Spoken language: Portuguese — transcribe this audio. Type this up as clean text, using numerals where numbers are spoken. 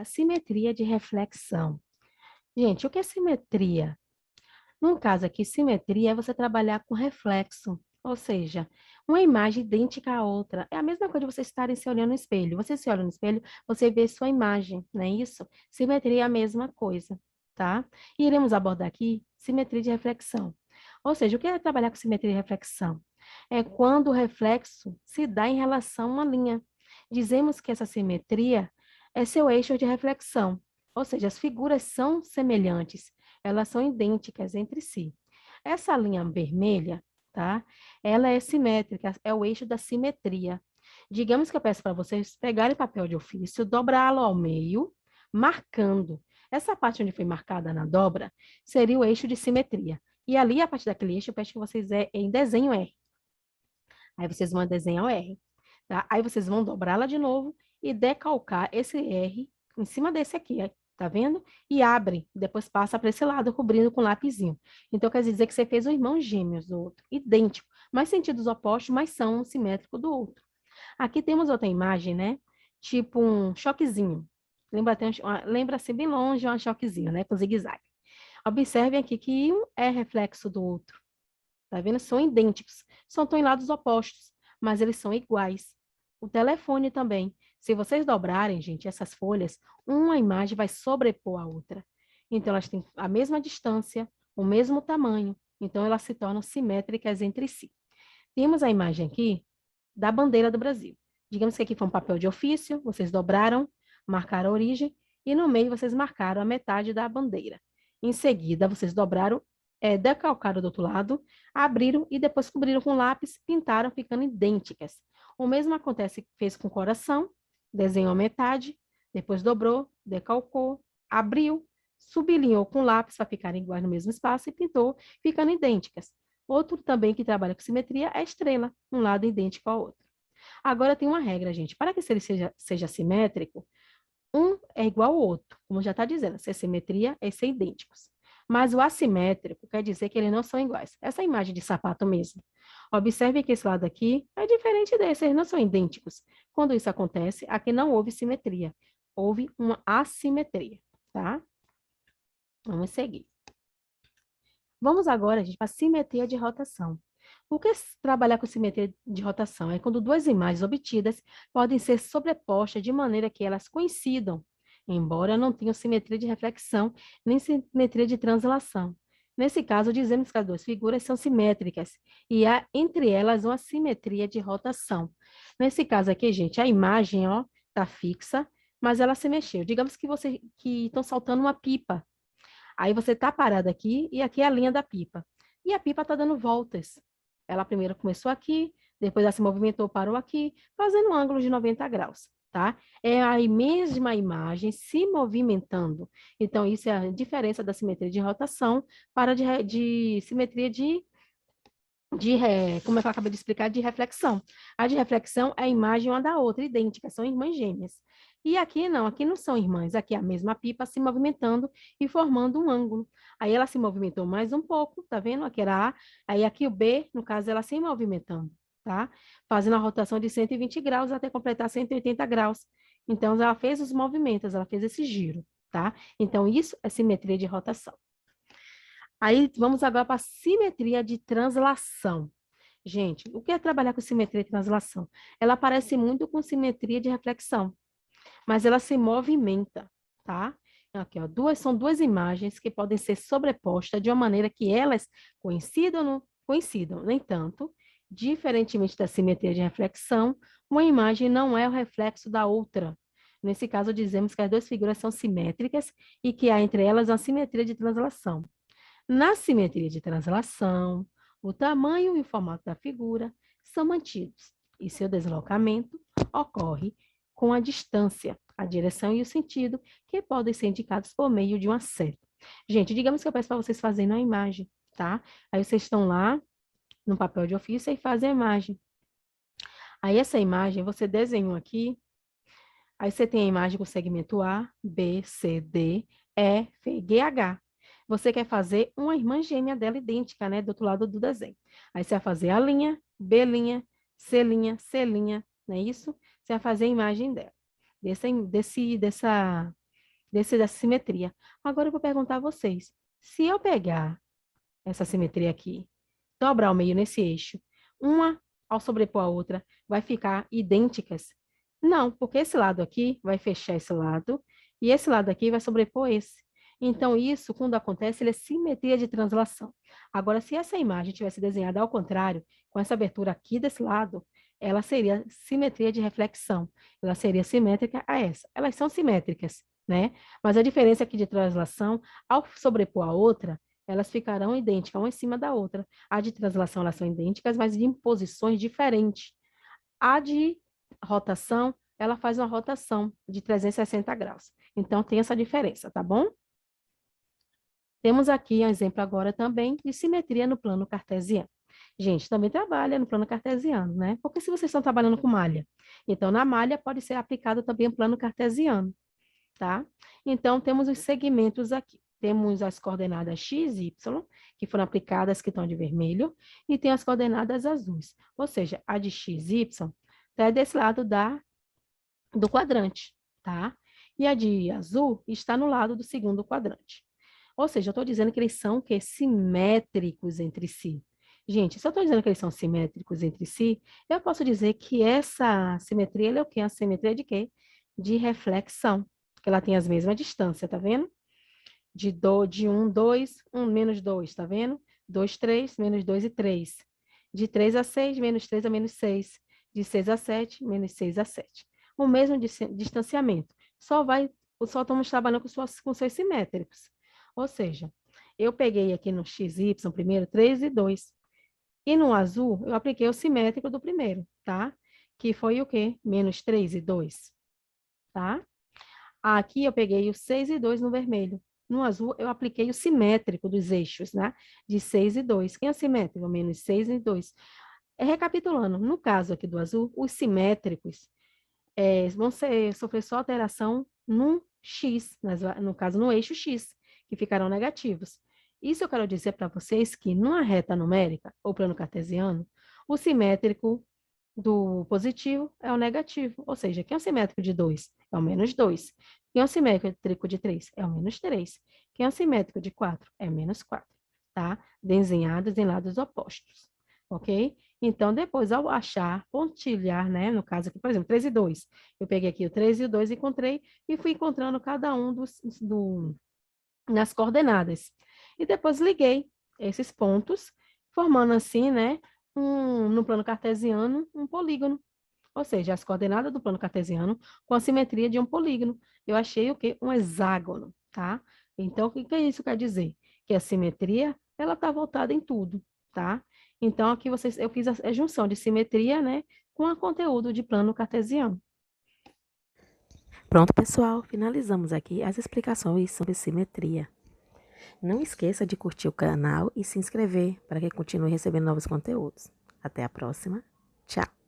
trabalhar simetria de reflexão. Gente, o que é simetria? No caso aqui, simetria é você trabalhar com reflexo, ou seja, uma imagem idêntica à outra. É a mesma coisa de vocês estarem se olhando no espelho. Você se olha no espelho, você vê sua imagem, não é isso? Simetria é a mesma coisa, tá? E iremos abordar aqui simetria de reflexão. Ou seja, o que é trabalhar com simetria de reflexão? É quando o reflexo se dá em relação a uma linha. Dizemos que essa simetria é seu eixo de reflexão, ou seja, as figuras são semelhantes, elas são idênticas entre si. Essa linha vermelha, tá? Ela é simétrica, é o eixo da simetria. Digamos que eu peço para vocês pegarem papel de ofício, dobrá-lo ao meio, marcando. Essa parte onde foi marcada na dobra seria o eixo de simetria. E ali, a partir daquele eixo, eu peço que vocês em desenho R. Aí vocês vão desenhar o R, tá? Aí vocês vão dobrá-la de novo e decalcar esse R em cima desse aqui, ó, tá vendo? E abre, depois passa para esse lado, cobrindo com lápisinho. Então, quer dizer que você fez um irmão gêmeos do outro, idêntico, mas sentidos opostos, mas são um simétrico do outro. Aqui temos outra imagem, né? Tipo um choquezinho. Lembra-se bem longe um choquezinho, né? Com zigue-zague. Observem aqui que um é reflexo do outro. Tá vendo? São idênticos. São tão em lados opostos, mas eles são iguais. O telefone também. Se vocês dobrarem, gente, essas folhas, uma imagem vai sobrepor a outra. Então, elas têm a mesma distância, o mesmo tamanho. Então, elas se tornam simétricas entre si. Temos a imagem aqui da bandeira do Brasil. Digamos que aqui foi um papel de ofício, vocês dobraram, marcaram a origem, e no meio vocês marcaram a metade da bandeira. Em seguida, vocês dobraram, decalcaram do outro lado, abriram e depois cobriram com lápis, pintaram, ficando idênticas. O mesmo acontece, fez com o coração, desenhou a metade, depois dobrou, decalcou, abriu, sublinhou com lápis para ficarem iguais no mesmo espaço e pintou, ficando idênticas. Outro também que trabalha com simetria é a estrela, um lado idêntico ao outro. Agora tem uma regra, gente. Para que ele seja simétrico, um é igual ao outro, como já está dizendo. Se é simetria, é ser idênticos. Mas o assimétrico quer dizer que eles não são iguais. Essa imagem de sapato mesmo. Observe que esse lado aqui é diferente desse, eles não são idênticos. Quando isso acontece, aqui não houve simetria. Houve uma assimetria, tá? Vamos seguir. Vamos agora, gente, para a simetria de rotação. O que é trabalhar com simetria de rotação? É quando duas imagens obtidas podem ser sobrepostas de maneira que elas coincidam, embora não tenham simetria de reflexão nem simetria de translação. Nesse caso, dizemos que as duas figuras são simétricas e há entre elas uma simetria de rotação. Nesse caso aqui, gente, a imagem, ó, está fixa, mas ela se mexeu. Digamos que você que estão saltando uma pipa. Aí você está parado aqui e aqui é a linha da pipa. E a pipa está dando voltas. Ela primeiro começou aqui, depois ela se movimentou, parou aqui, fazendo um ângulo de 90 graus, tá? É a mesma imagem se movimentando. Então, isso é a diferença da simetria de rotação para de simetria como é que eu acabei de explicar, de reflexão. A de reflexão é a imagem uma da outra, idêntica, são irmãs gêmeas. E aqui não são irmãs, aqui é a mesma pipa se movimentando e formando um ângulo. Aí ela se movimentou mais um pouco, tá vendo? Aqui era A, aí aqui o B, no caso, ela se movimentando, tá? Fazendo a rotação de 120 graus até completar 180 graus. Então, ela fez os movimentos, ela fez esse giro, tá? Então, isso é simetria de rotação. Aí, vamos agora para a simetria de translação. Gente, o que é trabalhar com simetria de translação? Ela parece muito com simetria de reflexão, mas ela se movimenta, tá? Aqui, ó, são duas imagens que podem ser sobrepostas de uma maneira que elas coincidam ou não coincidam. No entanto, diferentemente da simetria de reflexão, uma imagem não é o reflexo da outra. Nesse caso, dizemos que as duas figuras são simétricas e que há entre elas uma simetria de translação. Na simetria de translação, o tamanho e o formato da figura são mantidos e seu deslocamento ocorre com a distância, a direção e o sentido, que podem ser indicados por meio de uma seta. Gente, digamos que eu peço para vocês fazerem uma imagem, tá? Aí vocês estão lá no papel de ofício e fazem a imagem. Aí essa imagem você desenhou aqui, aí você tem a imagem com segmento A, B, C, D, E, F, G, H. Você quer fazer uma irmã gêmea dela idêntica, né? Do outro lado do desenho. Aí você vai fazer a linha, B linha, C linha, C linha, não é isso? Você vai fazer a imagem dela. Dessa dessa simetria. Agora eu vou perguntar a vocês, se eu pegar essa simetria aqui, dobrar o meio nesse eixo, uma ao sobrepor a outra, vai ficar idênticas? Não, porque esse lado aqui vai fechar esse lado, e esse lado aqui vai sobrepor esse. Então, isso, quando acontece, ele é simetria de translação. Agora, se essa imagem tivesse desenhada ao contrário, com essa abertura aqui desse lado, ela seria simetria de reflexão. Ela seria simétrica a essa. Elas são simétricas, né? Mas a diferença aqui de translação, ao sobrepor a outra, elas ficarão idênticas, uma em cima da outra. A de translação, elas são idênticas, mas em posições diferentes. A de rotação, ela faz uma rotação de 360 graus. Então, tem essa diferença, tá bom? Temos aqui um exemplo agora também de simetria no plano cartesiano. Gente, também trabalha no plano cartesiano, né? Porque se vocês estão trabalhando com malha, então na malha pode ser aplicado também o plano cartesiano, tá? Então, temos os segmentos aqui. Temos as coordenadas x, y, que foram aplicadas, que estão de vermelho, e tem as coordenadas azuis. Ou seja, a de x, y, está desse lado do quadrante, tá? E a de azul está no lado do segundo quadrante. Ou seja, eu estou dizendo que eles são que simétricos entre si. Gente, se eu estou dizendo que eles são simétricos entre si, eu posso dizer que essa simetria é o quê? A simetria de quê? De reflexão, que ela tem as mesmas distâncias, tá vendo? De 1, 2, 1 menos 2, tá vendo? 2, 3, menos 2 e 3. De 3 a 6, menos 3 a menos 6. De 6 a 7, menos 6 a 7. O mesmo distanciamento. Só estamos trabalhando com seus simétricos. Ou seja, eu peguei aqui no XY primeiro 3 e 2. E no azul, eu apliquei o simétrico do primeiro, tá? Que foi o quê? Menos 3 e 2, tá? Aqui eu peguei o 6 e 2 no vermelho. No azul, eu apliquei o simétrico dos eixos, né? De 6 e 2. Quem é o simétrico? Menos 6 e 2. Recapitulando, no caso aqui do azul, os simétricos vão sofrer só alteração no X, no caso no eixo X, que ficarão negativos. Isso eu quero dizer para vocês que numa reta numérica, ou plano cartesiano, o simétrico do positivo é o negativo, ou seja, quem é o simétrico de 2 é o menos 2. Quem é o simétrico de 3 é o menos 3. Quem é o simétrico de 4 é menos 4, tá? Desenhados em lados opostos, ok? Então, depois, ao achar, pontilhar, né? No caso aqui, por exemplo, 3 e 2. Eu peguei aqui o 3 e o 2, encontrei e fui encontrando cada um nas coordenadas. E depois liguei esses pontos, formando assim, né? No plano cartesiano, um polígono. Ou seja, as coordenadas do plano cartesiano com a simetria de um polígono. Eu achei o quê? Um hexágono, tá? Então, o que isso quer dizer? Que a simetria, ela está voltada em tudo, tá? Então, aqui eu fiz a junção de simetria, né, com o conteúdo de plano cartesiano. Pronto, pessoal, finalizamos aqui as explicações sobre simetria. Não esqueça de curtir o canal e se inscrever para que continue recebendo novos conteúdos. Até a próxima. Tchau!